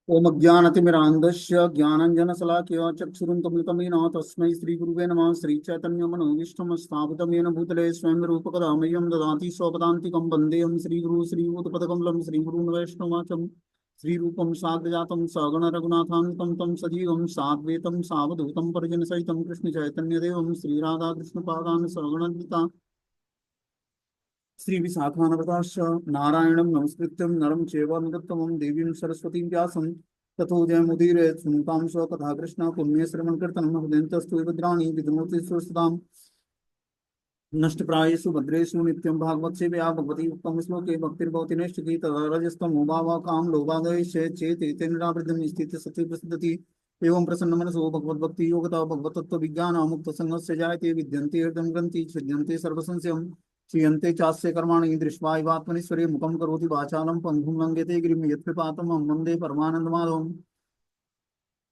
ओम अज्ञानतिमिरान्धस्य ज्ञानञ्जनशलाकया चक्षुरुन्मिलितं येन तस्मै श्रीगुरुवे नमः। श्रीचैतन्यमनोभीष्टं स्थापितं येन भूतले स्वयं रूपकदा मह्यं ददाति स्वपदान्तिकं वन्देऽहं श्रीगुरुं श्रीयुतपदकमलं श्रीगुरून् वैष्णवाचं श्रीरूपं साग्रजातं सगण रघुनाथान्वितं तं सजीवं साद्वैतं सावधूतं परिजनसहितं कृष्णचैतन्यदेवं श्रीराधाकृष्णपादान् सगणद्विता श्री विशाखानवताश्च नारायणं नमस्कृत्यं नरं चैव नरोत्तमं देवीं सरस्वतीं व्यासं ततो जयमुदीरयेत् सुनतां स्वकथा कृष्ण पुण्ये श्रवणकीर्तनं हृदयन्तस्तु भद्राणि विद्मोति सुरसतां नष्टप्रायेषु भद्रेषु नित्यं भागवत सेवया भगवती उत्तम श्लोके भक्तिर्भवति नैष्ठिकी तदा रजस्तमो भावः काम लोभादयश्च चेत् एतेन निरावृतं स्थितिः सत्ये प्रसिद्धति एवं प्रसन्नमनसो भगवद्भक्ति योगता भगवतत्त्वविज्ञान मुक्तसङ्गस्य जायते विद्यन्ते हृदं ग्रन्थि छिद्यन्ते सर्वसंशयं क्षीयन्ते चास्य कर्माणि दृष्ट्वा इवात्मनीश्वरे मुखं करोति वाचालं पङ्गुं लङ्घयते गिरिं यत्कृपातम् अहं वन्दे परमानन्दमाधवम्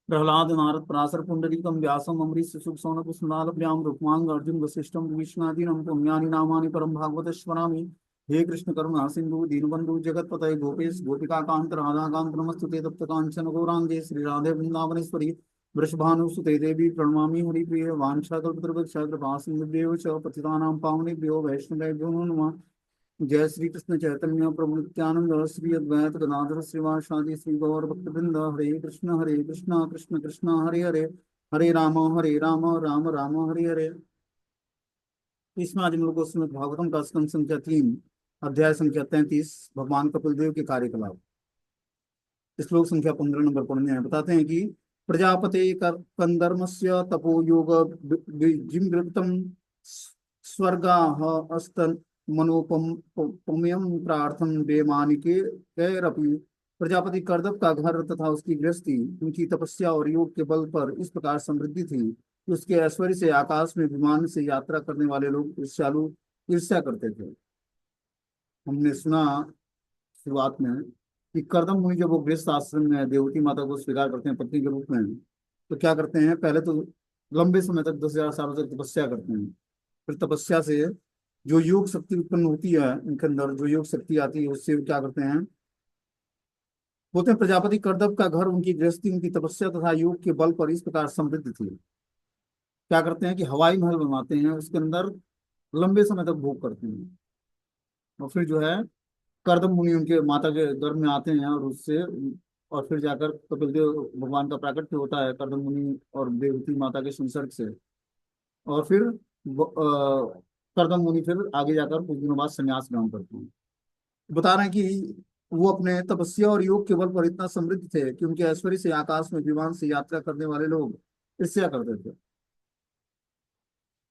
प्रह्लाद नारद पराशर पुंडरीकम व्यासम अमरीश सुख सौनक सुनालभ्याम रुक्मांग अर्जुन वशिष्ठम विष्णादीनम पुण्यानि नामानि परम भागवत स्मरामि। हे कृष्ण करुणा सिंधु दीनबंधु जगतपतये गोपेश गोपिका कांत राधा कांत नमस्तुते तप्त कांचन गौरांगे श्री राधे वृंदावनेश्वरी वृषभानुसुते देवी प्रणमामि हरिप्रिय वाञ्छाकल्पतरुभ्यश्च कृपा सिन्धुभ्यो च पतितानां पावनेभ्यो वैष्णवेभ्यो नमः। जय श्री कृष्ण चैतन्य प्रभु नित्यानंद श्री अद्वैत गदाधर श्रीवासादि श्री गौर भक्तवृंद हरे कृष्ण कृष्ण कृष्ण हरे हरे हरे राम राम राम हरे हरे। इसमें आज हम लोग श्रीमद् भागवतम का स्कंद संख्या 3 अध्याय संख्या 33 भगवान कपिल देव के कार्यकलाप श्लोक संख्या 15 नंबर पढ़ने हैं। बताते हैं कि प्रजापते कंदर्म से तपो योग जिमृतम स्वर्गाः अस्तन मनोपम्यम प्रार्थन बेमानिके कैरपि। प्रजापति कर्दम का घर तथा उसकी गृहस्थी उनकी तपस्या और योग के बल पर इस प्रकार समृद्धि थी कि उसके ऐश्वर्य से आकाश में विमान से यात्रा करने वाले लोग ईर्ष्यालु ईर्ष्या करते थे। हमने सुना शुरुआत में कि कर्दम मुनि जब वो गृहस्थ आश्रम में देवती माता को स्वीकार करते हैं पत्नी के रूप में, तो क्या करते हैं, पहले तो लंबे समय तक 10,000 सालों तक तपस्या करते हैं। फिर तपस्या से जो योग शक्ति उत्पन्न होती है उनके अंदर, जो योग शक्ति आती है उससे क्या करते हैं, बोलते हैं प्रजापति कर्दम का घर उनकी गृहस्थी उनकी तपस्या तथा योग के बल पर इस प्रकार समृद्ध थी। क्या करते हैं कि हवाई महल बनवाते हैं, उसके अंदर लंबे समय तक भोग करते हैं। और फिर जो है कर्दम मुनि उनके माता के गर्भ में आते हैं और उससे और फिर जाकर कपिल देव भगवान का प्राकट्य होता है कर्दम मुनि और देवती माता के संसर्ग से। और फिर कर्दम मुनि फिर आगे जाकर कुछ दिनों बाद संन्यास ग्रहण करते हैं। बता रहे हैं कि वो अपने तपस्या और योग के बल पर इतना समृद्ध थे कि उनके ऐश्वर्य से आकाश में विमान से यात्रा करने वाले लोग ईर्ष्या करते थे।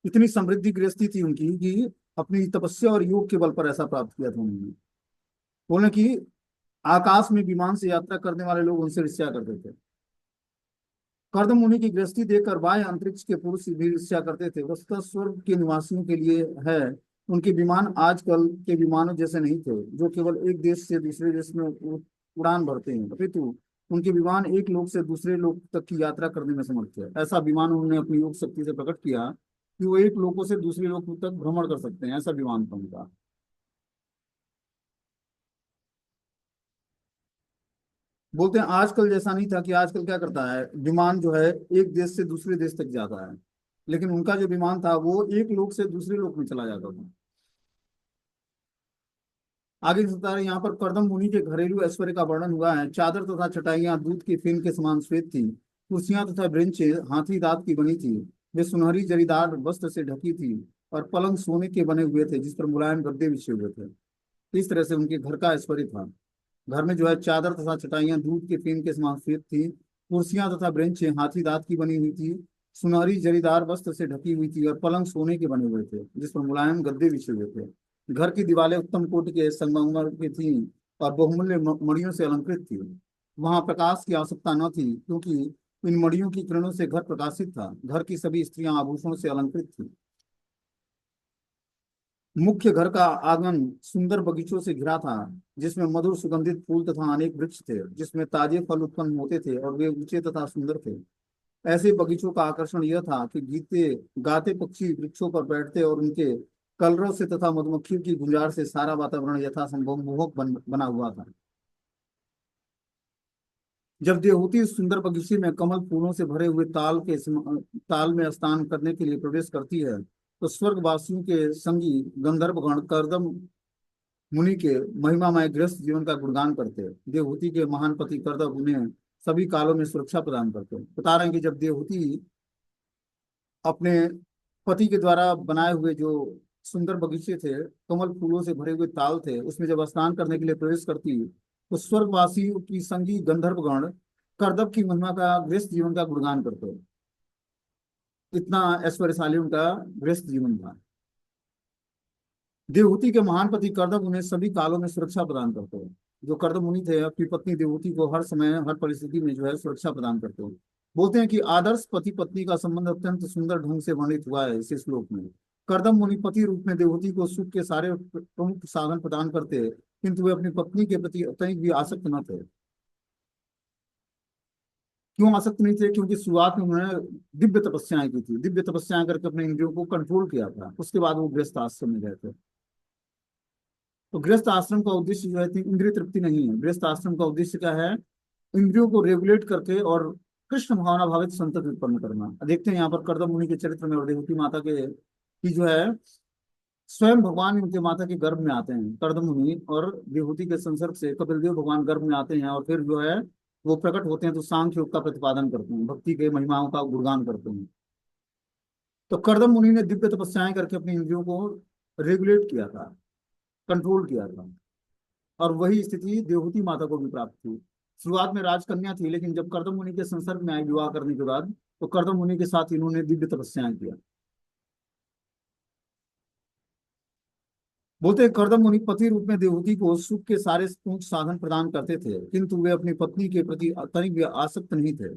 इतनी समृद्धि गृहस्थी थी उनकी कि अपनी तपस्या और योग के बल पर ऐसा प्राप्त किया था उन्होंने। बोले कि आकाश में विमान से यात्रा करने वाले लोग उनसे ईर्ष्या करते थे। कर्दम मुनि की गृहस्थी देखकर बाह्य अंतरिक्ष के पुरुष भी ईर्ष्या करते थे। वस्तुतः स्वर्ग के निवासियों के लिए है, उनके विमान आजकल के विमानों जैसे नहीं थे जो केवल एक देश से दूसरे देश में उड़ान भरते हैं, अपितु उनके विमान एक लोक से दूसरे लोक तक की यात्रा करने में समर्थ है। ऐसा विमान उन्होंने अपनी योग शक्ति से प्रकट किया कि वो एक लोकों से दूसरे लोक तक भ्रमण कर सकते हैं। ऐसा विमान था उनका। बोलते हैं आजकल जैसा नहीं था कि आजकल क्या करता है, विमान जो है एक देश से दूसरे देश तक जाता है, लेकिन उनका जो विमान था वो एक लोक से दूसरे लोक में चला जाता था। आगे चलता है, यहाँ पर कर्दम मुनि के घरेलू ऐश्वर्य का वर्णन हुआ है। चादर तथा चटाइयां दूध के फेन के समान श्वेत थी। कुर्सियां तथा बेंचें हाथी दांत की बनी थी। वे सुनहरी जरीदार वस्त्र से ढकी थी और पलंग सोने के बने हुए थे जिस पर मुलायम गद्दे बिछे हुए थे। इस तरह से उनके घर का ऐश्वर्य था। घर में जो है चादर तथा चटाइयां दूध के फेन के समान श्वेत थी। कुर्सियां तथा बेंचें हाथी दांत की बनी हुई थी, सुनहरी जरीदार वस्त्र से ढकी हुई थी और पलंग सोने के बने हुए थे जिस पर मुलायम गद्दे बिछे हुए थे। घर की दीवारें उत्तम कोटि के संगमरमर की थीं और बहुमूल्य मणियों से अलंकृत थी। वहां प्रकाश की आवश्यकता न थी क्योंकि इन मणियों की किरणों से घर प्रकाशित था। घर की सभी स्त्रियां आभूषणों से अलंकृत थी। मुख्य घर का आंगन सुंदर बगीचों से घिरा था जिसमें मधुर सुगंधित फूल तथा अनेक वृक्ष थे जिसमें ताजे फल उत्पन्न होते थे और वे ऊंचे तथा सुंदर थे। ऐसे बगीचों का आकर्षण यह था कि गीते गाते पक्षी वृक्षों पर बैठते और उनके कलरव से तथा मधुमक्खियों की गुंजार से सारा वातावरण यथासंभव मोहक बना हुआ था। जब देवहूति उस सुंदर बगीचे में कमल फूलों से भरे हुए ताल में स्नान करने के लिए प्रवेश करती है, तो स्वर्गवासियों के संगी गंधर्वगण करदम मुनि के महिमामय गृहस्थ जीवन का गुणगान करते हैं। देवहूति के महान पति करदम उन्हें सभी कालों में सुरक्षा प्रदान करते हैं। बता रहे हैं कि जब देवहूति अपने पति के द्वारा बनाए हुए जो सुंदर बगीचे थे, कमल फूलों से भरे हुए ताल थे, उसमें जब स्नान करने के लिए प्रवेश करती, तो स्वर्गवासी की संगी गंधर्वगण करदब की महिमा का गृहस्थ जीवन का गुणगान करते हैं। इतना ऐश्वर्यशाली उनका गृहस्थ जीवन था। देवहूति के महान पति करदम उन्हें सभी कालों में सुरक्षा प्रदान करते हैं। जो करदम मुनि थे अपनी पत्नी देवहूति को हर समय हर परिस्थिति में जो है सुरक्षा प्रदान करते हैं। बोलते हैं कि आदर्श पति पत्नी का संबंध अत्यंत सुंदर ढंग से वर्णित हुआ है इस श्लोक में। करदम मुनि पति रूप में देवहूति को सुख के सारे प्रमुख साधन प्रदान करते हैं, किंतु वे अपनी पत्नी के प्रति अत्यंत भी आसक्त न थे। क्यों आसक्त नहीं थे? क्योंकि शुरुआत में उन्होंने दिव्य तपस्याएं की थी, दिव्य तपस्याएं करके अपने इंद्रियों को कंट्रोल किया था। उसके बाद वो गृहस्थ आश्रम में गए थे। तो गृहस्थ आश्रम का उद्देश्य जो है इंद्रिय तृप्ति नहीं है। गृहस्थ आश्रम का उद्देश्य क्या है? इंद्रियों को रेगुलेट करके और कृष्ण भावना भावित संतति उत्पन्न करना। देखते हैं यहाँ पर करदम मुनि के चरित्र में और देवहूति माता के की जो है स्वयं भगवान उनके माता के गर्भ में आते हैं। करदम मुनि और देवहूति के संसर्ग से कपिल देव भगवान गर्भ में आते हैं और फिर जो है वो प्रकट होते हैं, तो सांख्य योग का प्रतिपादन करते हैं, भक्ति के महिमाओं का गुणगान करते हैं। तो करदम मुनि ने दिव्य तपस्याएं करके अपनी इंद्रियों को रेगुलेट किया था, कंट्रोल किया था, और वही स्थिति देवहूति माता को भी प्राप्त थी। शुरुआत में राजकन्या थी, लेकिन जब करदम मुनि के संसर्ग में आई विवाह करने के बाद, तो करदम मुनि के साथ इन्होंने दिव्य तपस्याएं किया। बोलते हैं करदम मुनि पति रूप में देवहूति को सुख के सारे पूर्ण साधन प्रदान करते थे, किंतु वे अपनी पत्नी के प्रति तनिक भी आसक्त नहीं थे।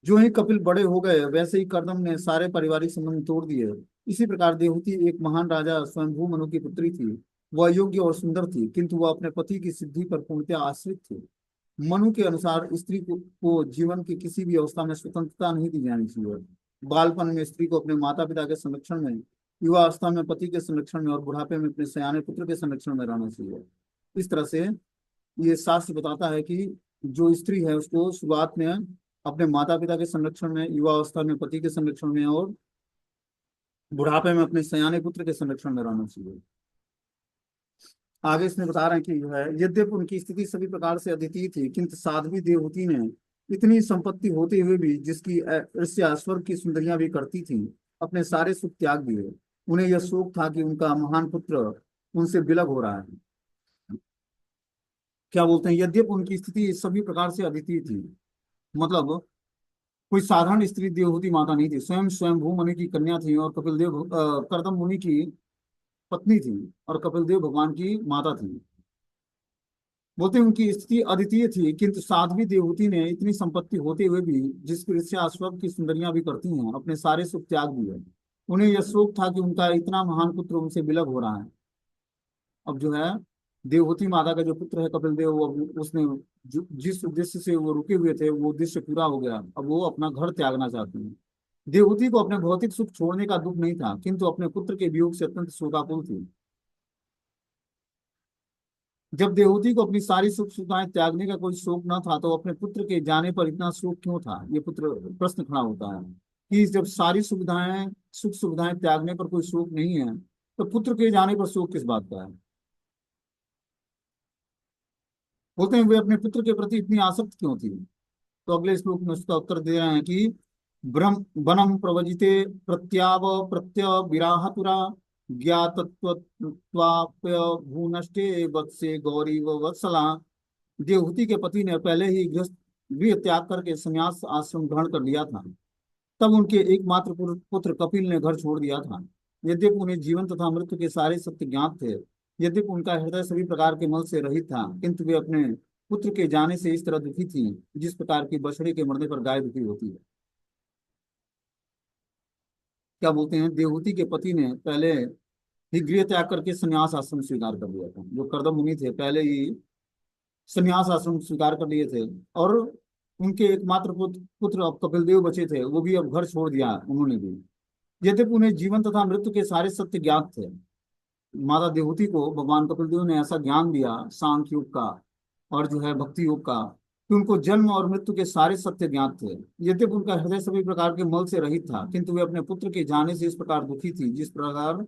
जो ही कपिल बड़े हो गए, वैसे ही करदम ने सारे पारिवारिक संबंध तोड़ दिए। इसी प्रकार देवहूति एक महान राजा स्वयंभू मनु की पुत्री थी। वह योग्य और सुंदर थी, किंतु वह अपने पति की सिद्धि पर पूर्णतः आश्रित थी। मनु के अनुसार स्त्री को जीवन की किसी भी अवस्था में स्वतंत्रता नहीं दी जानी चाहिए। बालपन में स्त्री को अपने माता पिता के संरक्षण में, युवा अवस्था में पति के संरक्षण में और बुढ़ापे में अपने सयाने पुत्र के संरक्षण में रहना चाहिए। इस तरह से ये शास्त्र बताता है कि जो स्त्री है उसको शुरुआत में अपने माता पिता के संरक्षण में, युवा अवस्था में पति के संरक्षण में और बुढ़ापे में अपने सयाने पुत्र के संरक्षण में रहना चाहिए। आगे इसमें बता रहे हैं कि जो है यद्यपि उनकी स्थिति सभी प्रकार से अद्वितीय थी, किंतु साध्वी देवहूति ने इतनी संपत्ति होते हुए भी, जिसकी ईर्ष्या स्वर्ग की सुंदरियां भी करती थी, अपने सारे सुख त्याग दिए। उन्हें यह शोक था कि उनका महान पुत्र उनसे विलग हो रहा है। क्या बोलते हैं? यद्यपि उनकी स्थिति सभी प्रकार से अद्वितीय थी, मतलब कोई साधारण स्त्री देवहूति माता नहीं थी, स्वयं स्वयंभू मुनि की कन्या थी और करदम मुनि की पत्नी थी और कपिल देव भगवान की माता थी। बोलते हैं उनकी स्थिति अद्वितीय थी, किंतु साध्वी देवहूति ने इतनी संपत्ति होते हुए भी, जिसकी ईर्ष्या स्वर्ग की सुंदरियां भी करती हैं, अपने सारे सुख त्याग दिए। उन्हें यह शोक था कि उनका इतना महान पुत्र उनसे विलग हो रहा है। अब जो है देवहूति माता का जो पुत्र है कपिल देव, वो उसने जिस उद्देश्य से वो रुके हुए थे, वो उद्देश्य पूरा हो गया। अब वो अपना घर त्यागना चाहती हैं। देवहूति को अपने भौतिक सुख छोड़ने का दुख नहीं था, किंतु अपने पुत्र के वियोग से अत्यंत शोकाकुल थी। जब देवहूति को अपनी सारी सुख सुविधाएं त्यागने का कोई शोक न था, तो अपने पुत्र के जाने पर इतना शोक क्यों था? ये पुत्र प्रश्न खड़ा होता है कि जब सारी सुख सुविधाएं त्यागने पर कोई शोक नहीं है, तो पुत्र के जाने पर शोक किस बात का है? बोलते हैं वे अपने पुत्र के प्रति इतनी आसक्त क्यों थी? तो अगले श्लोक में उसका उत्तर दे रहे हैं कि ब्रह्म वनम प्रवजिते प्रत्याव प्रत्य विराहतुरा ज्ञातत्वाप्य भूनष्टे वत्से गौरी व वत्सला। देवहूति के पति ने पहले ही गृह त्याग करके संन्यास आश्रम ग्रहण कर लिया था। तब उनके एकमात्र पुत्र कपिल ने घर छोड़ दिया था। यद्यपि उन्हें जीवन तथा मृत्यु के सारे सत्य ज्ञात थे, यद्यपि उनका हृदय सभी प्रकार के मल से रहित था, किंतु वे अपने पुत्र के जाने से इस तरह दुखी थी, जिस प्रकार की बछड़े के मरने पर गाय दुखी होती है। क्या बोलते हैं? देवहूति के पति ने पहले ही गृह त्याग करके संन्यास आश्रम स्वीकार कर लिया था। जो करदम मुनि थे पहले ही संन्यास आश्रम स्वीकार कर लिए थे, और उनके एकमात्र पुत्र अब कपिल देव बचे थे, वो भी अब घर छोड़ दिया उन्होंने भी। यद्यपि उन्हें जीवन तथा मृत्यु के सारे सत्य ज्ञात थे। माता देवहूति को भगवान कपिल देव ने ऐसा ज्ञान दिया सांख्य योग का और जो है भक्ति योग का, कि उनको जन्म और मृत्यु के सारे सत्य ज्ञात थे। यद्यपि उनका हृदय सभी प्रकार के मल से रहित था, किंतु वे अपने पुत्र के जाने से इस प्रकार दुखी थी, जिस प्रकार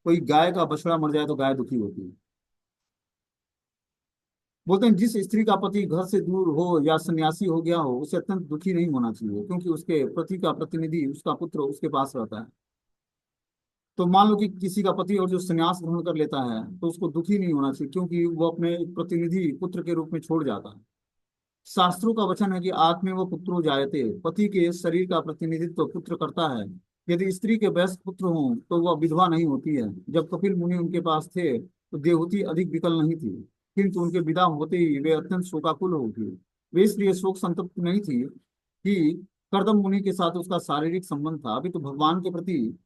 कोई गाय का बछड़ा मर जाए तो गाय दुखी होती है। बोलते हैं जिस स्त्री का पति घर से दूर हो या सन्यासी हो गया हो, उसे अत्यंत दुखी नहीं होना चाहिए, क्योंकि उसके पति का प्रतिनिधि उसका पुत्र उसके पास रहता है। तो मान लो कि किसी का पति और जो संन्यास ग्रहण कर लेता है, तो उसको दुखी नहीं होना चाहिए, क्योंकि वो अपने एक प्रतिनिधि पुत्र के रूप में छोड़ जाता है। शास्त्रों का वचन है कि आत्मे वो पुत्रो जायते, पति के शरीर का प्रतिनिधित्व पुत्र करता है। यदि स्त्री के वयस्क पुत्र हों तो वह विधवा नहीं होती है। जब कपिल मुनि उनके पास थे तो देवहूति अधिक विकल नहीं थी, किंतु उनके विदा होते ही वे अत्यंत शोकाकुल हो उठी। वे इसलिए शोक संतप्त नहीं थी कि कर्दम मुनि के साथ उसका शारीरिक संबंध था, अभी तो भगवान के प्रति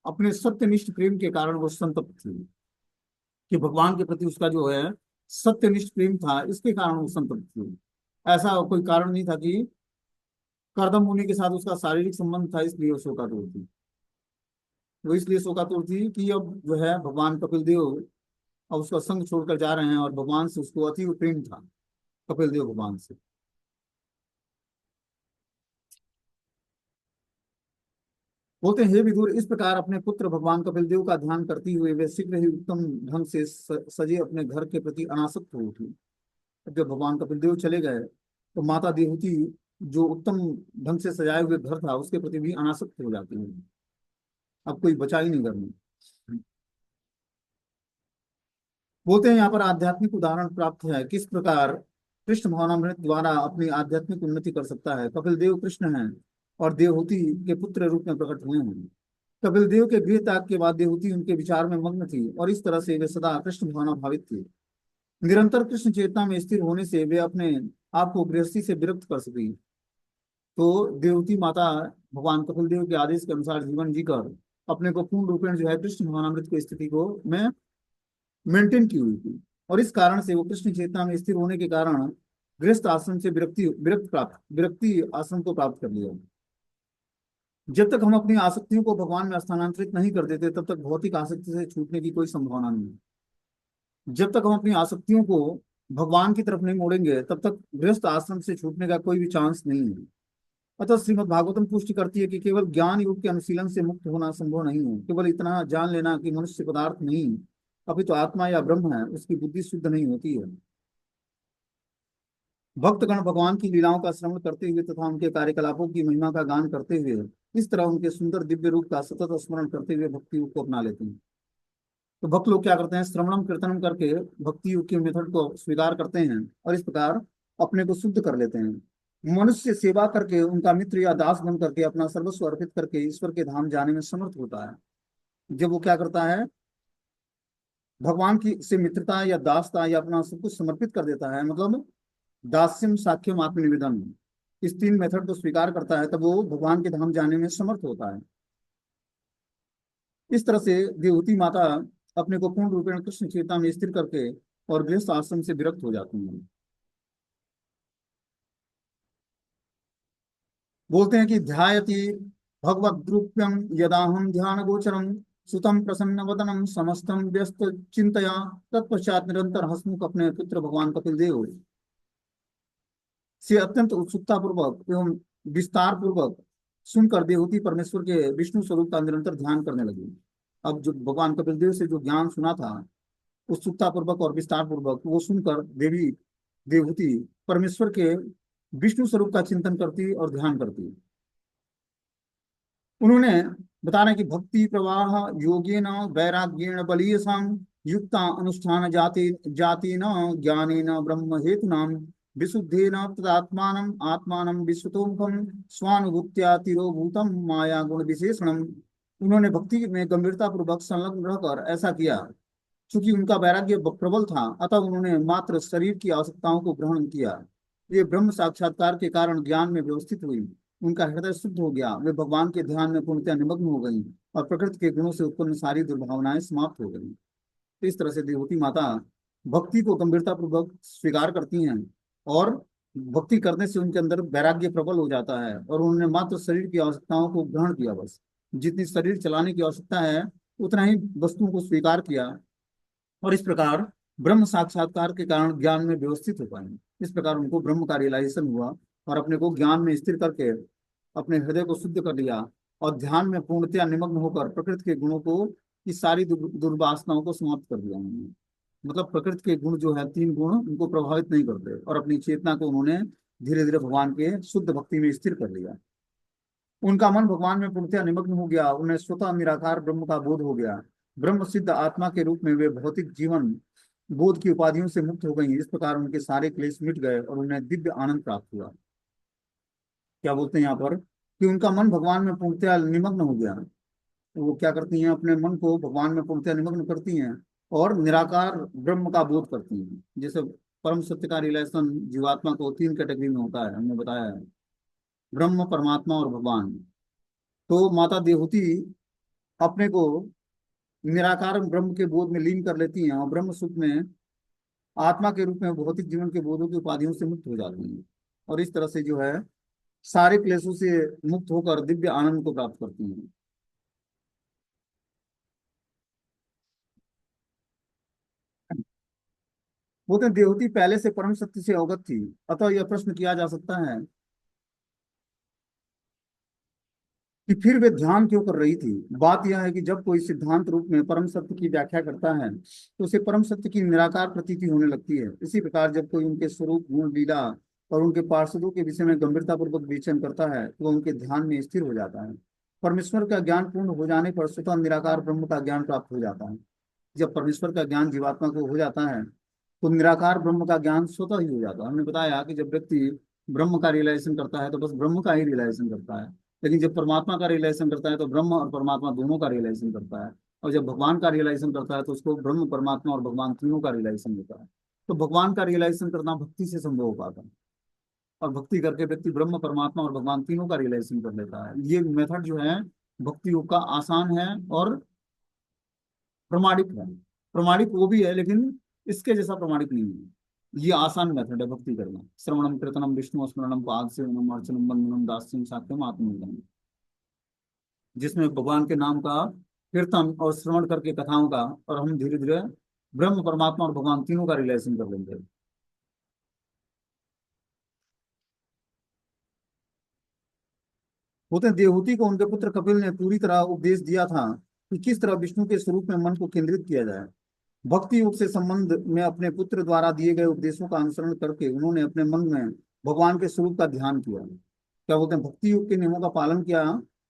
अपने सत्यनिष्ठ प्रेम के कारण वो संतप्त थी, कि भगवान के प्रति उसका जो है सत्यनिष्ठ प्रेम था, इसके कारण वो संतप्त थी। ऐसा कोई कारण नहीं था कि कर्दम मुनि के साथ उसका शारीरिक संबंध था इसलिए वो शोकातुर थी। वो इसलिए शोकातुर थी कि अब जो है भगवान कपिल देव अब उसका संग छोड़कर जा रहे हैं, और भगवान से उसको अति प्रेम था, कपिल देव भगवान से। बोलते हैं हे विदुर, इस प्रकार अपने पुत्र भगवान कपिल देव का ध्यान करते हुए वे शीघ्र ही उत्तम ढंग से सजे अपने घर के प्रति अनासक्त हो उठी। जब भगवान कपिल देव चले गए तो माता देवहूति जो उत्तम ढंग से सजाए हुए घर था उसके प्रति भी अनासक्त हो जाती है। अब कोई बचा ही नहीं घर में। बोलते हैं यहाँ पर आध्यात्मिक उदाहरण प्राप्त है किस प्रकार कृष्ण भावनामृत द्वारा अपनी आध्यात्मिक उन्नति कर सकता है। कपिल देव कृष्ण हैं और देवहूति के पुत्र रूप में प्रकट हुए हैं। कपिल देव के गृह त्याग के बाद देवहूति उनके विचार में मग्न थी, और इस तरह से वे सदा कृष्ण भावना भावित थी। निरंतर कृष्ण चेतना में स्थिर होने से वे अपने आप को गृहस्थी से विरक्त कर सकी। तो देवती माता भगवान कपिल देव के आदेश के अनुसार जीवन जीकर अपने को पूर्ण रूपेण जो है कृष्ण भावनामृत की स्थिति को में मेंटेन की हुई थी, और इस कारण से वो कृष्ण चेतना में स्थिर होने के कारण गृहस्थ आश्रम से विरक्ति आश्रम को प्राप्त कर लिया। जब तक हम अपनी आसक्तियों को भगवान में स्थानांतरित नहीं कर देते तब तक भौतिक आसक्ति से छूटने की कोई संभावना नहीं है। जब तक हम अपनी आसक्तियों को भगवान की तरफ नहीं मोड़ेंगे तब तक गृहस्थ आश्रम से छूटने का कोई भी चांस नहीं है। अतः श्रीमद् भागवतम पुष्टि करती है कि केवल ज्ञान योग के अनुशीलन से मुक्त होना संभव नहीं है। केवल इतना जान लेना कि मनुष्य पदार्थ नहीं अभी तो आत्मा या ब्रह्म है, उसकी बुद्धि शुद्ध नहीं होती है। भक्तगण भगवान की लीलाओं का श्रवण करते हुए तथा उनके कार्यकलापों की महिमा का गान करते हुए इस तरह उनके सुंदर दिव्य रूप का सतत स्मरण करते हुए भक्ति योग को अपना लेते हैं। तो भक्त लोग क्या करते हैं, श्रवणम कीर्तनम करके भक्ति योग के मेथड को स्वीकार करते हैं और इस प्रकार अपने को शुद्ध कर लेते हैं। मनुष्य सेवा करके उनका मित्र या दास बन करके अपना सर्वस्व अर्पित करके ईश्वर के धाम जाने में समर्थ होता है। जब वो क्या करता है, भगवान की से मित्रता या दासता या अपना सब कुछ समर्पित कर देता है, मतलब दास्यम साख्यम आत्मनिवेदन, इस तीन मेथड को स्वीकार करता है, तब वो भगवान के धाम जाने में समर्थ होता है। इस तरह से देवहूति माता अपने को पूर्ण रूपेण कृष्ण चेतना में स्थिर करके और गृहस्थ आश्रम से विरक्त हो जाती हैं। बोलते हैं कि ध्यायति भगवद्रूप्यम यदाहम ध्यान गोचरम सुतम प्रसन्न वदनम समस्तम व्यस्त चिंतया। तत्पश्चात निरंतर हसमुख अपने पुत्र भगवान कपिल देव से अत्यंत उत्सुकता पूर्वक एवं विस्तार पूर्वक सुनकर देवहूति परमेश्वर के विष्णु स्वरूप का निरंतर ध्यान करने लगी। अब जो भगवान कपिल देव से जो ज्ञान सुना था उत्सुकता पूर्वक और विस्तार पूर्वक वो सुनकर देवी देवहूति परमेश्वर के विष्णु स्वरूप का चिंतन करती और ध्यान करती। उन्होंने बता रहे कि भक्ति प्रवाह योगेन वैराग्येण बलीयसाम युक्ता अनुष्ठान जाति जाति न ज्ञानेन ब्रह्म हेतुनाम विशुद्धेन तदात्मानम आत्मानम विश्वतोमुखम स्वानुभूत्या तिरोभूतम माया गुण विशेषणम। उन्होंने भक्ति में गंभीरता पूर्वक संलग्न रहकर ऐसा किया। चूंकि उनका वैराग्य प्रबल था अतः उन्होंने मात्र शरीर की आवश्यकताओं को ग्रहण किया। ये ब्रह्म साक्षात्कार के कारण ज्ञान में व्यवस्थित हुई, उनका हृदय शुद्ध हो गया, वे भगवान के ध्यान में पूर्णतः निमग्न हो गई और प्रकृति के गुणों से उत्पन्न सारी दुर्भावनाएं समाप्त हो गई। इस तरह से देवहूति माता भक्ति को गंभीरता पूर्वक स्वीकार करती हैं और भक्ति करने से उनके अंदर वैराग्य प्रबल हो जाता है और उन्होंने मात्र शरीर की आवश्यकताओं को ग्रहण किया। बस जितनी शरीर चलाने की आवश्यकता है उतना ही वस्तुओं को स्वीकार किया और इस प्रकार ब्रह्म साक्षात्कार के कारण ज्ञान में व्यवस्थित हो पाए। इस प्रकार उनको ब्रह्म का रियलाइजेशन हुआ और अपने को ज्ञान में स्थिर करके अपने हृदय को शुद्ध कर लिया और ध्यान में पूर्णतया निमग्न होकर प्रकृति के गुणों को, की सारी दुर्वासनाओं को समाप्त कर दिया उन्होंने। मतलब प्रकृति के गुण जो है, तीन गुण, उनको प्रभावित नहीं करते और अपनी चेतना को उन्होंने धीरे धीरे भगवान के शुद्ध भक्ति में स्थिर कर लिया। उनका मन भगवान में पूर्णतया निमग्न हो गया, उन्हें स्वतः निराकार ब्रह्म का बोध हो गया। ब्रह्म सिद्ध आत्मा के रूप में वे भौतिक जीवन बोध की उपाधियों से मुक्त हो गई। इस प्रकार उनके सारे क्लेश मिट गए और उन्हें दिव्य आनंद प्राप्त हुआ। क्या बोलते हैं यहाँ पर कि उनका मन भगवान में पूर्णतया निमग्न हो गया। वो क्या करती हैं, अपने मन को भगवान में पूर्णतया निमग्न करती हैं और निराकार ब्रह्म का बोध करती हैं। जैसे परम सत्य का रिलेशन जीवात्मा को तीन कैटेगरी में होता है, हमने बताया है, ब्रह्म, परमात्मा और भगवान। तो माता देवहूति अपने को निराकार ब्रह्म के बोध में लीन कर लेती हैं और ब्रह्म सुख में आत्मा के रूप में भौतिक जीवन के बोधों की उपाधियों से मुक्त हो जाती हैं और इस तरह से जो है सारे क्लेशों से मुक्त होकर दिव्य आनंद को प्राप्त करती हैं। बोलते हैं देवहूति पहले से परम सत्य से अवगत थी, अतः यह प्रश्न किया जा सकता है कि फिर वे ध्यान क्यों कर रही थी। बात यह है कि जब कोई सिद्धांत रूप में परम सत्य की व्याख्या करता है तो उसे परम सत्य की निराकार प्रतीति होने लगती है। इसी प्रकार जब कोई उनके स्वरूप, गुण, लीला और उनके पार्षदों के विषय में गंभीरता पूर्वक विवेचन करता है तो वह उनके ध्यान में स्थिर हो जाता है। परमेश्वर का ज्ञान पूर्ण हो जाने पर स्वतः निराकार ब्रह्म का ज्ञान प्राप्त हो जाता है। जब परमेश्वर का ज्ञान जीवात्मा को हो जाता है तो निराकार ब्रह्म का ज्ञान स्वतः ही हो जाता है। हमने बताया कि जब व्यक्ति ब्रह्म का रियलाइजेशन करता है तो बस ब्रह्म का ही रियलाइजेशन करता है, लेकिन जब परमात्मा का रियलाइजेशन करता है तो ब्रह्म और परमात्मा दोनों का रियलाइजेशन करता है। और जब भगवान का रियलाइजेशन करता है तो उसको ब्रह्म, परमात्मा और भगवान तीनों का रियलाइजेशन होता है। तो भगवान का रियलाइजेशन करना भक्ति से संभव हो पाता है और भक्ति करके व्यक्ति ब्रह्म, परमात्मा और भगवान तीनों का रियलाइजेशन कर लेता है। ये मेथड जो है भक्ति योग का आसान है और प्रमाणिक है। प्रमाणिक वो भी है लेकिन इसके जैसा प्रमाणिक नहीं है। ये आसान मेथड है भक्ति करना। श्रवणम कीर्तनम विष्णु स्मरणम पाद सेवनम अर्चनम वंदनम दास्यम साक्ष्यम आत्मनिर्भरम, जिसमें भगवान के नाम का कीर्तन और श्रवण करके कथाओं का, और हम धीरे धीरे ब्रह्म, परमात्मा और भगवान तीनों का रिलेशन कर लेंगे। होते देवहूति को उनके पुत्र कपिल ने पूरी तरह उपदेश दिया था कि किस तरह विष्णु के स्वरूप में मन को केंद्रित किया जाए। भक्ति योग से संबंध में अपने पुत्र द्वारा दिए गए उपदेशों का अनुसरण करके उन्होंने अपने मन में भगवान के स्वरूप का ध्यान किया। क्या बोलते हैं, भक्ति योग के नियमों का पालन किया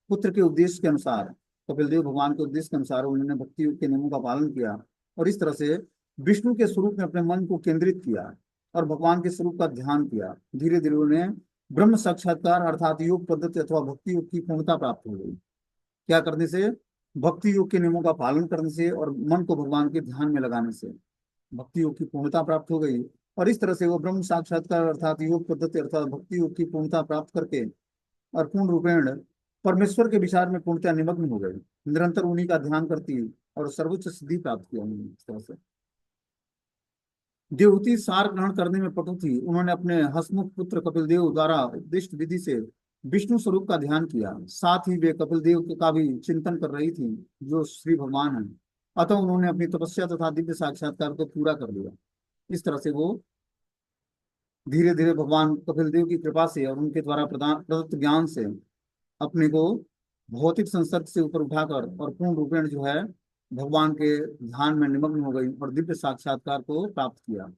पुत्र के उद्देश्य के अनुसार। कपिल देव भगवान के उद्देश्य के अनुसार उन्होंने भक्ति योग के नियमों का पालन किया और इस तरह से विष्णु के स्वरूप में अपने मन को केंद्रित किया और भगवान के स्वरूप का ध्यान किया। धीरे धीरे उन्हें ब्रह्म साक्षात्कार अर्थात योग पद्धति अथवा भक्ति योग की पूर्णता प्राप्त हो गई। क्या करने से? भक्ति योग के नियमों का पालन करने से और मन को भगवान के ध्यान में लगाने से भक्ति योग की पूर्णता प्राप्त हो गई। और इस तरह से वो ब्रह्म साक्षात्कार अर्थात योग पद्धति अर्थात भक्ति योग की पूर्णता प्राप्त करके और पूर्ण रूपेण परमेश्वर के विचार में पूर्णतया निमग्न हो गए। निरंतर उन्हीं का ध्यान करती और सर्वोच्च सिद्धि प्राप्त किया उन्होंने। इस तरह से देवहूति सार ग्रहण करने में पटु थी। उन्होंने अपने हसमुख पुत्र कपिल देव द्वारा उपदिष्ट विधि से विष्णु स्वरूप का ध्यान किया। साथ ही वे कपिल देव का भी चिंतन कर रही थी जो श्री भगवान है। अतः उन्होंने अपनी तपस्या तथा दिव्य साक्षात्कार को पूरा कर लिया। इस तरह से वो धीरे धीरे भगवान कपिल देव की कृपा से और उनके द्वारा प्रदान प्रदत्त ज्ञान से अपने को भौतिक संसर्ग से ऊपर उठाकर और पूर्ण रूपेण जो है भगवान के ध्यान में निमग्न हो गई और दिव्य साक्षात्कार को प्राप्त किया।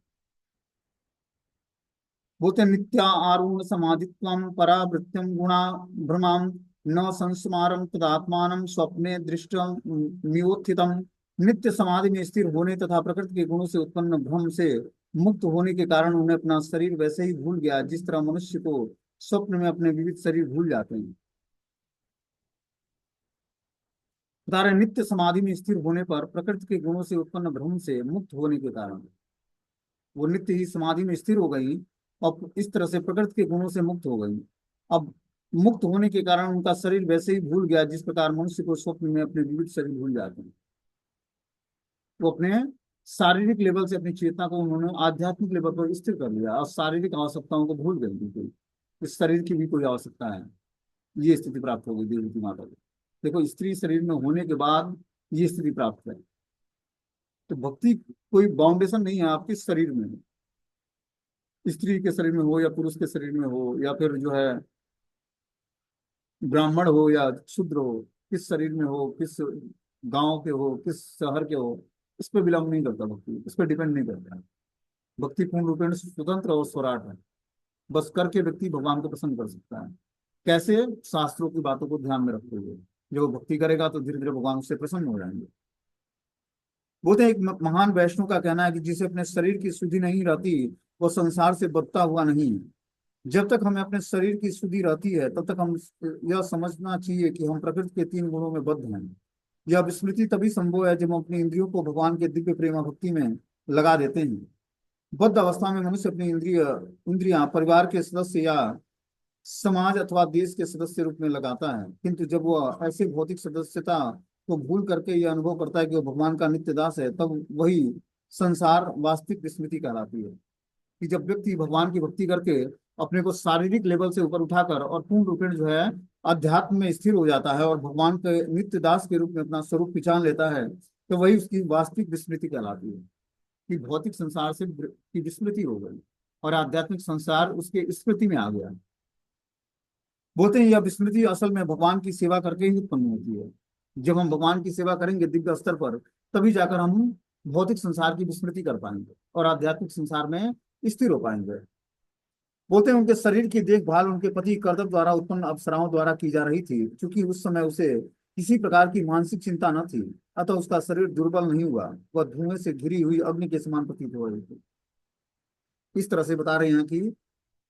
बोलते नित्या आरूढ़ समाधित्वं परावृत्त्यं गुणा भ्रमां न संस्मारं तदात्मानं स्वप्ने दृष्टं नियोत्थितम्। नित्य समाधि में स्थिर होने तथा प्रकृति के गुणों से उत्पन्न भ्रम से मुक्त होने के कारण उन्हें अपना शरीर वैसे ही भूल गया जिस तरह मनुष्य को स्वप्न में अपने विविध शरीर भूल जाते हैं। बता रहे नित्य समाधि में स्थिर होने पर प्रकृति के गुणों से उत्पन्न भ्रम से मुक्त होने के कारण वो नित्य ही समाधि में स्थिर हो गई और इस तरह से प्रकृति के गुणों से मुक्त हो गई। अब मुक्त होने के कारण उनका शरीर वैसे ही भूल गया जिस प्रकार मनुष्य को स्वप्न में अपने विविध शरीर भूल जाते हैं। वो अपने शारीरिक लेवल से अपनी चेतना को उन्होंने आध्यात्मिक लेवल पर स्थिर कर लिया और शारीरिक आवश्यकताओं को भूल गए बिल्कुल। इस शरीर की भी कोई आवश्यकता है, ये स्थिति प्राप्त हो गई देवी माता को। देखो स्त्री शरीर में होने के बाद ये स्थिति प्राप्त है। तो भक्ति कोई बाउंडेशन नहीं है आपके शरीर में, स्त्री के शरीर में हो या पुरुष के शरीर में हो, या फिर जो है ब्राह्मण हो या शूद्र हो, किस शरीर में हो, किस गांव के हो, किस शहर के हो, इस पर बिलोंग नहीं करता भक्ति, इस पर डिपेंड नहीं करता है। भक्ति पूर्ण रूपेण स्वतंत्र और स्वराट है। बस करके व्यक्ति भगवान को प्रसन्न कर सकता है। कैसे? शास्त्रों की बातों को ध्यान में रखते हुए। जब वो भक्ति करेगा तो धीरे धीरे भगवान उससे प्रसन्न हो जाएंगे। बोलते हैं एक महान वैष्णव का कहना है कि जिसे अपने शरीर की शुद्धि नहीं रहती वो संसार से बदता हुआ नहीं है। जब तक हमें अपने शरीर की शुद्धि रहती है तब तक हम यह समझना चाहिए कि हम प्रकृति के 3 गुणों में बद्ध हैं। यह विस्मृति तभी संभव है जब हम अपनी इंद्रियों को भगवान के दिव्य प्रेम भक्ति में लगा देते हैं। बद्ध अवस्था में मनुष्य अपनी इंद्रियां परिवार के सदस्य या समाज अथवा देश के सदस्य रूप में लगाता है, किंतु जब वह ऐसे भौतिक सदस्यता को भूल करके यह अनुभव करता है कि वह भगवान का नित्य दास है, तब वही संसार वास्तविक विस्मृति कहलाती है। कि जब व्यक्ति भगवान की भक्ति करके अपने को शारीरिक लेवल से ऊपर उठाकर और पूर्ण रूपेण जो है अध्यात्म में स्थिर हो जाता है और भगवान के नित्य दास के रूप में अपना स्वरूप पहचान लेता है, तो वही उसकी वास्तविक विस्मृति कहलाती है। कि भौतिक संसार से की विस्मृति हो गई और आध्यात्मिक संसार उसके स्मृति में आ गया। बोलते हैं यह विस्मृति असल में भगवान की सेवा करके ही उत्पन्न होती है। जब हम भगवान की सेवा करेंगे दिव्य स्तर पर, तभी जाकर हम भौतिक संसार की विस्मृति कर पाएंगे और आध्यात्मिक संसार में स्थिर हो पाएंगे। बोलते हैं उनके शरीर की देखभाल उनके पति कर्दम द्वारा उत्पन्न अप्सराओं द्वारा की जा रही थी, क्योंकि उस समय उसे किसी प्रकार की मानसिक चिंता न थी, अतः उसका शरीर दुर्बल नहीं हुआ, वह धुएं से घिरी हुई अग्नि के समान प्रतीत हो रही थी। इस तरह से बता रहे हैं कि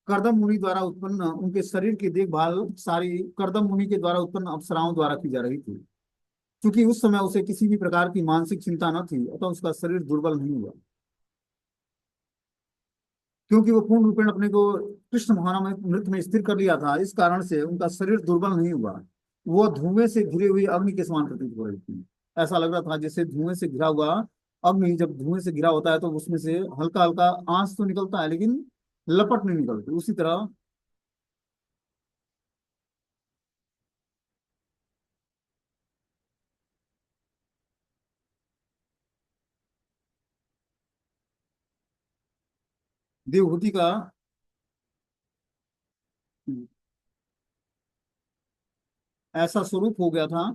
कर्दम मुनि द्वारा उत्पन्न उनके शरीर की देखभाल सारी कर्दम मुनि के द्वारा उत्पन्न अप्सराओं द्वारा की जा रही थी, क्योंकि उस समय उसे किसी भी प्रकार की मानसिक चिंता न थी, अतः उसका शरीर दुर्बल नहीं हुआ। क्योंकि वो पूर्ण रूपेण अपने को कृष्ण भावना में स्थिर कर लिया था, इस कारण से उनका शरीर दुर्बल नहीं हुआ। वो धुएं से घिरी हुई अग्नि के समान प्रतीत हो रही थी। ऐसा लग रहा था जैसे धुएं से घिरा हुआ अग्नि, जब धुएं से घिरा होता है तो उसमें से हल्का हल्का आंच तो निकलता है लेकिन लपट नहीं निकलती, उसी तरह देवहूति का ऐसा स्वरूप हो गया था।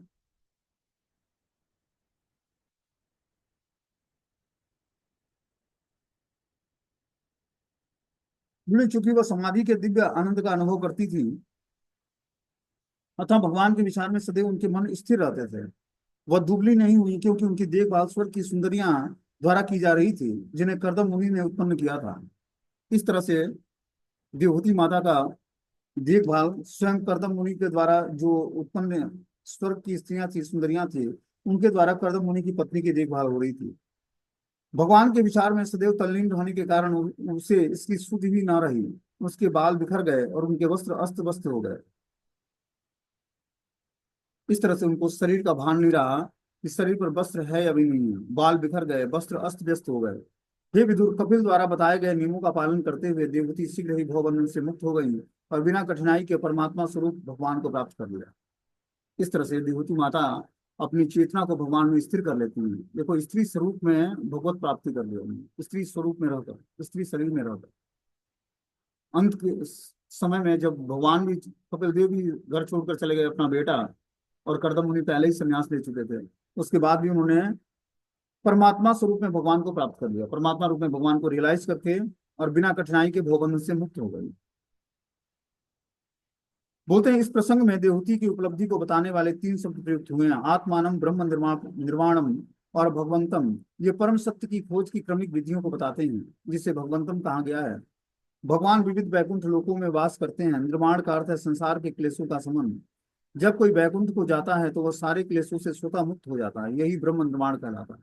चूंकि वह समाधि के दिव्य आनंद का अनुभव करती थी, अतः भगवान के विचार में सदैव उनके मन स्थिर रहते थे। वह दुबली नहीं हुई क्योंकि उनकी देखभाल स्वर्ग की सुंदरियां द्वारा की जा रही थी, जिन्हें कर्दम मुनि ने उत्पन्न किया था। इस तरह से देवहूति माता का देखभाल स्वयं कर्दम मुनि के द्वारा जो उत्पन्न स्वर्ग की स्त्रियां थी, सुंदरियां थी, उनके द्वारा कर्दम मुनि की पत्नी की देखभाल हो रही थी। भगवान के विचार में सदैव तल्लीन होने के कारण उसे इसकी सुधि भी ना रही। उसके बाल बिखर गए और उनके वस्त्र अस्त व्यस्त हो गए। इस तरह से उनको शरीर का भान नहीं रहा कि शरीर पर वस्त्र है या भी नहीं है। बाल बिखर गए, वस्त्र अस्त व्यस्त हो गए। हे विदुर, कपिल द्वारा बताए गए नियमों का पालन करते हुए देवती शीघ्र ही भवबंधन से मुक्त हो गई और बिना कठिनाई के परमात्मा स्वरूप भगवान को प्राप्त कर लिया। इस तरह से देवती माता अपनी चेतना को भगवान में स्थिर कर लेती है। देखो, स्त्री स्वरूप में भगवत प्राप्ति कर लिया उन्होंने, स्त्री स्वरूप में रहकर, स्त्री शरीर में रहकर। अंत के समय में जब भगवान भी, कपिल देव भी घर छोड़कर चले गए अपना बेटा, और कर्दम मुनि पहले ही संन्यास ले चुके थे, उसके बाद भी उन्होंने परमात्मा स्वरूप में भगवान को प्राप्त कर लिया, परमात्मा रूप में भगवान को रियलाइज करके और बिना कठिनाई के भवबंधन से मुक्त हो गई। बोलते हैं इस प्रसंग में देवहूति की उपलब्धि को बताने वाले 3 शब्द प्रयुक्त हुए हैं, आत्मानम ब्रह्म निर्वाणम और भगवंतम। ये परम सत्य की खोज की क्रमिक विधियों को बताते हैं, जिसे भगवंतम कहा गया है। भगवान विविध वैकुंठ लोकों में वास करते हैं। निर्वाण का अर्थ है संसार के क्लेशों का शमन। जब कोई वैकुंठ को जाता है तो वह सारे क्लेशों से स्वतः मुक्त हो जाता है, यही ब्रह्म निर्माण कहलाता है।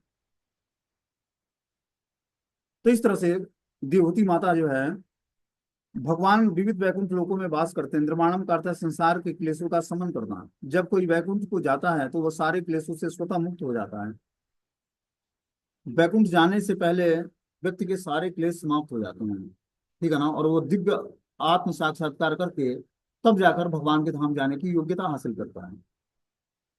तो इस तरह से देवहूति माता जो है, भगवान विविध वैकुंठ लोकों में वास करते हैं। निर्माणम का अर्थ है संसार के क्लेशों का शमन करना। जब कोई वैकुंठ को जाता है तो वह सारे क्लेशों से स्वतः मुक्त हो जाता है। वैकुंठ जाने से पहले व्यक्ति के सारे क्लेश समाप्त हो जाते हैं, ठीक है ना, और वो दिव्य आत्म साक्षात्कार करके तब जाकर भगवान के धाम जाने की योग्यता हासिल करता है।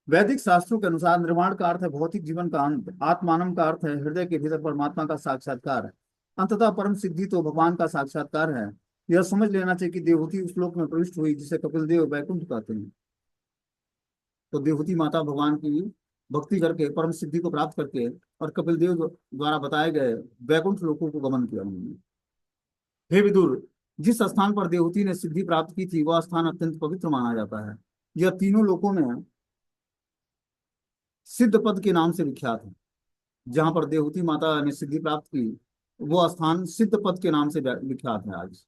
वैदिक शास्त्रों के अनुसार निर्वाण का अर्थ है भौतिक जीवन का अंत, आत्मानम का अर्थ है हृदय के भीतर परमात्मा का साक्षात्कार, अंततः परम सिद्धि तो भगवान का साक्षात्कार है। यह समझ लेना चाहिए कि देवहूति उस लोक में प्रविष्ट हुई जिसे कपिल देव वैकुंठ कहते हैं। तो देवहूति माता भगवान की भक्ति करके परम सिद्धि को प्राप्त करके और कपिल देव द्वारा बताए गए वैकुंठ लोकों को गमन किया उन्होंने। हे विदुर, जिस स्थान पर देवहूति ने सिद्धि प्राप्त की थी वह स्थान अत्यंत पवित्र माना जाता है। यह तीनों लोकों में सिद्ध पद के नाम से विख्यात है। जहां पर देवहूति माता ने सिद्धि प्राप्त की वो स्थान सिद्ध पद के नाम से विख्यात है आज।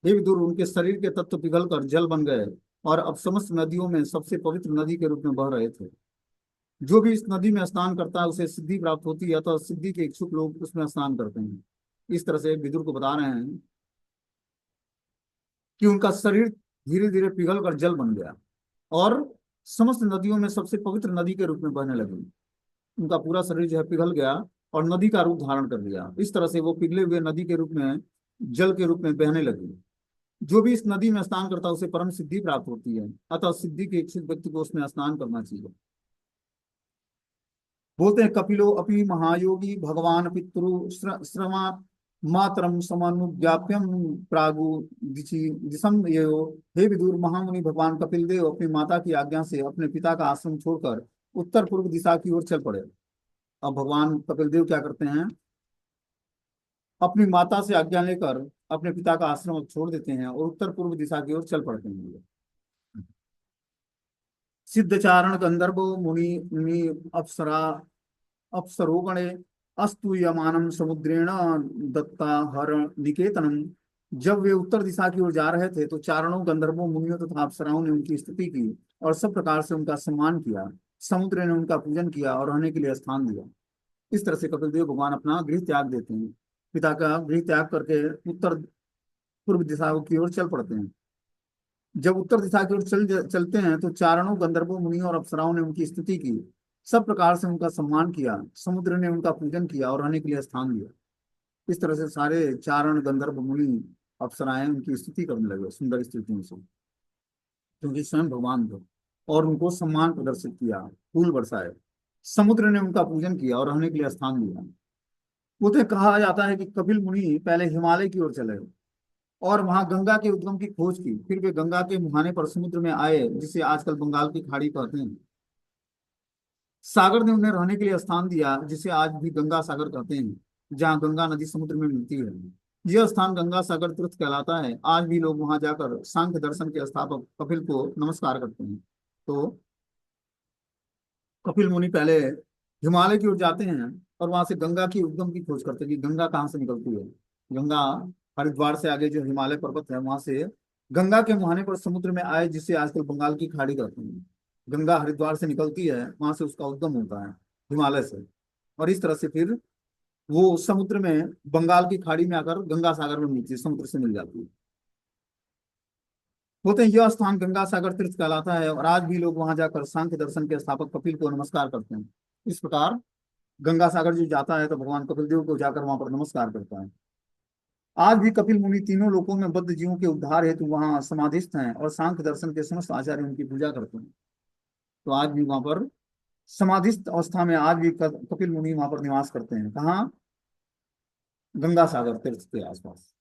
हे विदुर, उनके शरीर के तत्व पिघल कर जल बन गए और अब समस्त नदियों में सबसे पवित्र नदी के रूप में बह रहे थे। जो भी इस नदी में स्नान करता है उसे सिद्धि प्राप्त होती है, तो सिद्धि के इच्छुक लोग उसमें स्नान करते हैं। इस तरह से विदुर को बता रहे हैं कि उनका शरीर धीरे धीरे पिघल कर जल बन गया और समस्त नदियों में सबसे पवित्र नदी के रूप में बहने लगी। उनका पूरा शरीर जो है पिघल गया और नदी का रूप धारण कर लिया। इस तरह से वो पिघले हुए नदी के रूप में जल के रूप में बहने लगी। जो भी इस नदी में स्नान करता है उसे परम सिद्धि प्राप्त होती है, अतः सिद्धि के इच्छुक व्यक्ति को उसमें स्नान करना चाहिए। बोलते हैं कपिलो अपि महायोगी भगवान पितरु श्रमा मातरम समानुज्ञाप्यम प्रागु दिशम यो। हे विदुर, महामुनि भगवान कपिल देव अपनी माता की आज्ञा से अपने पिता का आश्रम छोड़कर उत्तर पूर्व दिशा की ओर चल पड़े। अब भगवान कपिल देव क्या करते हैं, अपनी माता से आज्ञा लेकर अपने पिता का आश्रम छोड़ देते हैं और उत्तर पूर्व दिशा की ओर चल पड़ते हैं। सिद्धचारण गंधर्व मुनि मुनि अप्सरा अप्सरोगणे अस्तूयमानं समुद्रेण दत्ता हर निकेतनम। जब वे उत्तर दिशा की ओर जा रहे थे तो चारणों गंधर्वों मुनियों तथा अप्सराओं ने उनकी स्तुति की और सब प्रकार से उनका सम्मान किया। समुद्र ने उनका पूजन किया और रहने के लिए स्थान दिया। इस तरह से कपिल देव भगवान अपना गृह त्याग देते हैं, पिता का गृह त्याग करके उत्तर पूर्व दिशा की ओर चल पड़ते हैं। जब उत्तर दिशा की ओर चलते हैं तो चारणों गंधर्वों मुनियों और अप्सराओं ने उनकी स्तुति की, सब प्रकार से उनका सम्मान किया। समुद्र ने उनका पूजन किया और रहने के लिए स्थान दिया। इस तरह से सारे चारण गंधर्व मुनि अप्सराएं उनकी स्तुति करने लगे सुंदर स्तुतियों से, क्योंकि स्वयं भगवान थे, और उनको सम्मान प्रदर्शित किया, फूल बरसाए। समुद्र ने उनका पूजन किया और रहने के लिए स्थान दिया। उसे कहा जाता है कि कपिल मुनि पहले हिमालय की ओर चले और वहां गंगा के उद्गम की खोज की। फिर वे गंगा के मुहाने पर समुद्र में आए, जिसे आजकल बंगाल की खाड़ी कहते हैं। सागर ने उन्हें रहने के लिए स्थान दिया, जिसे आज भी गंगा सागर कहते हैं, जहाँ गंगा नदी समुद्र में मिलती है। यह स्थान गंगा सागर तीर्थ कहलाता है। आज भी लोग वहां जाकर सांख्य दर्शन के स्थापक कपिल को नमस्कार करते हैं। तो कपिल मुनि पहले हिमालय की ओर जाते हैं और वहां से गंगा की उद्गम की खोज करते हैं कि गंगा कहाँ से निकलती है। गंगा हरिद्वार से आगे जो हिमालय पर्वत है वहां से गंगा के मुहाने पर समुद्र में आए, जिसे आजकल बंगाल की खाड़ी कहते हैं। गंगा हरिद्वार से निकलती है, वहां से उसका उद्गम होता है हिमालय से, और इस तरह से फिर वो समुद्र में बंगाल की खाड़ी में आकर गंगा सागर में मिलती है, समुद्र से मिल जाती है। बोलते हैं यह स्थान गंगा सागर तीर्थ कहलाता है और आज भी लोग वहां जाकर सांख्य दर्शन के स्थापक कपिल को नमस्कार करते हैं। इस प्रकार गंगा सागर जो जाता है तो भगवान कपिल देव को जाकर वहां पर नमस्कार करता है। आज भी कपिल मुनि तीनों लोकों में बद्ध जीवों के उद्धार हेतु वहां समाधिस्थ हैं और सांख्य दर्शन के समस्त आचार्य उनकी पूजा करते हैं। तो आज भी वहां पर समाधिस्थ अवस्था में आज भी कपिल मुनि वहां पर निवास करते हैं। कहाँ? गंगा सागर तीर्थ के आसपास।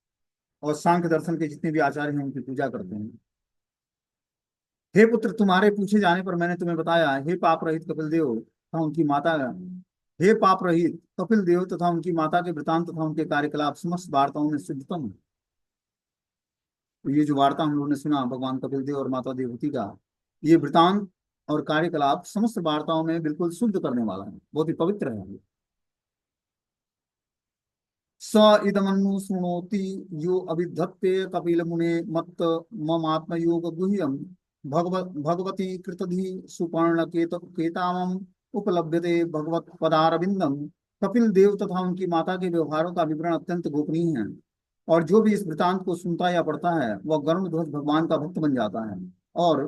और सांख्य दर्शन के जितने भी आचार्य हैं उनकी पूजा करते हैं। हे पुत्र, तुम्हारे पूछे जाने पर मैंने तुम्हें बताया। हे पाप रहित कपिल देव तथा उनकी माता हे पाप रहित कपिल देव तथा उनकी माता के वृतांत तथा उनके कार्यकलाप समस्त वार्ताओं में शुद्धतम है। तो ये जो वार्ता हम लोगों ने सुना भगवान कपिल देव और माता देवहूति का, ये वृतांत और कार्यकलाप समस्त वार्ताओं में बिल्कुल शुद्ध करने वाला है, बहुत ही पवित्र है। स इदमनु शृणोति यो अभिधत्ते कपिल मुने मत्त ममात्मयोग गुह्यम भगवती कृतधि सुपर्ण केतामम उपलभ्यते भगवत पदारविंदम। कपिल देव तथा उनकी माता के व्यवहारों का विवरण अत्यंत गोपनीय है, और जो भी इस वृतांत को सुनता या पढ़ता है वह गरुड़ ध्वज भगवान का भक्त बन जाता है और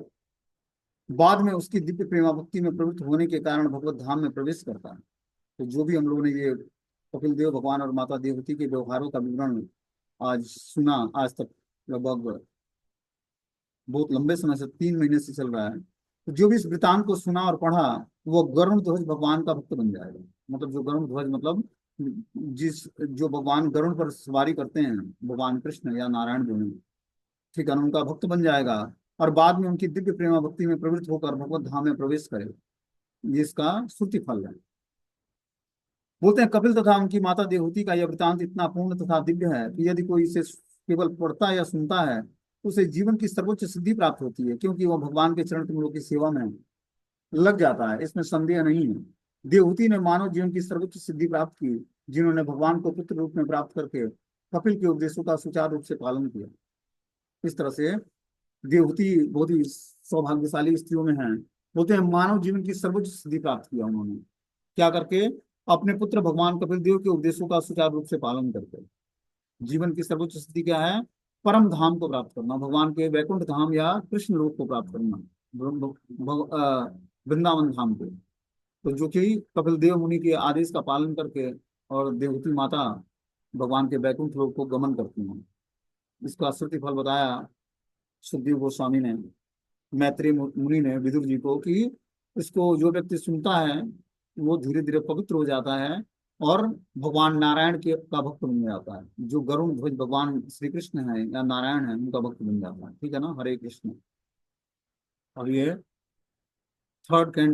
बाद में उसकी दिव्य प्रेमा भक्ति में प्रवृत्त होने के कारण भगवत धाम में प्रवेश करता है। तो जो भी हम लोगों ने ये कपिल देव भगवान और माता देवहूति के व्यवहारों का विवरण आज सुना, आज तक लगभग बहुत लंबे समय से 3 महीने से चल रहा है, तो जो भी इस वृतांत को सुना और पढ़ा वो गरुड़ ध्वज भगवान का भक्त बन जाएगा। मतलब जो गरुड़ ध्वज मतलब जिस जो भगवान गरुड़ पर सवारी करते हैं, भगवान कृष्ण या नारायण दोनों, ठीक है ना, उनका भक्त बन जाएगा। और बाद में उनकी दिव्य प्रेमा भक्ति में प्रवृत्त होकर भगवत धाम में प्रवेश करे। ये इसका श्रुति फल है। बोलते हैं कपिल तथा उनकी माता देवहूति का यह वृतांत इतना पूर्ण तथा दिव्य है कि यदि कोई इसे केवल पढ़ता या सुनता है तो उसे जीवन की सर्वोच्च सिद्धि प्राप्त होती है, क्योंकि वह भगवान के चरण कमलों की सेवा में लग जाता है, इसमें संदेह नहीं है। देवहूति ने मानव जीवन की सर्वोच्च सिद्धि प्राप्त की, जिन्होंने भगवान को पुत्र रूप में प्राप्त करके कपिल के उपदेशों का सुचारू रूप से पालन किया। इस तरह से देवहूति बहुत ही सौभाग्यशाली स्त्रियों में है। बोलते हैं मानव जीवन की सर्वोच्च सिद्धि प्राप्त किया उन्होंने, क्या करके? अपने पुत्र भगवान कपिल देव के उपदेशों का सुचारू रूप से पालन करके। जीवन की सर्वोच्च सिद्धि क्या है? परम धाम को प्राप्त करना, भगवान के वैकुंठ धाम या कृष्ण लोक को प्राप्त करना, वृंदावन धाम को। तो जो कि कपिल देव मुनि के आदेश का पालन करके और देवहूति माता भगवान के वैकुंठ लोक को गमन करती हैं। इसका श्रुति फल बताया सुखदेव गोस्वामी ने, मैत्रेय मुनि ने विदुर जी को, कि इसको जो व्यक्ति सुनता है वो धीरे धीरे पवित्र हो जाता है और भगवान नारायण के का भक्त बन जाता है। जो गरुण ध्वज भगवान श्री कृष्ण है या नारायण है उनका भक्त बन जाता है। ठीक है ना, हरे कृष्ण। अब ये थर्ड कैंट